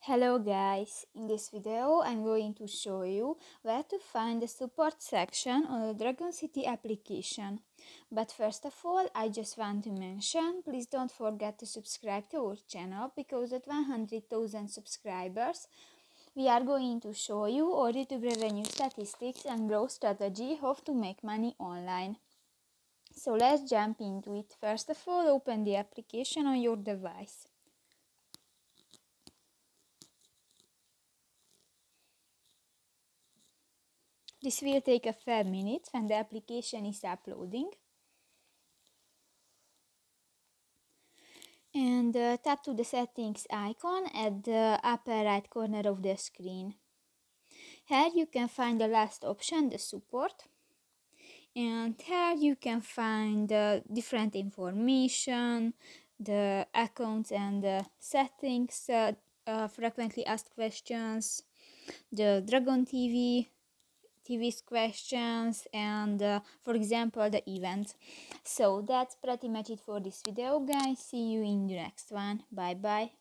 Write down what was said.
Hello guys, in this video I'm going to show you where to find the support section on the Dragon City application. But first of all, I just want to mention, please don't forget to subscribe to our channel because at 100,000 subscribers we are going to show you our YouTube revenue statistics and growth strategy how to make money online. So let's jump into it. First of all, open the application on your device. This will take a few minutes when the application is uploading. And tap to the settings icon at the upper right corner of the screen. Here you can find the last option, the support. And here you can find different information, the accounts and the settings, frequently asked questions, the Dragon TV's questions, and for example the event. So that's pretty much it for this video guys. See you in the next one. Bye bye.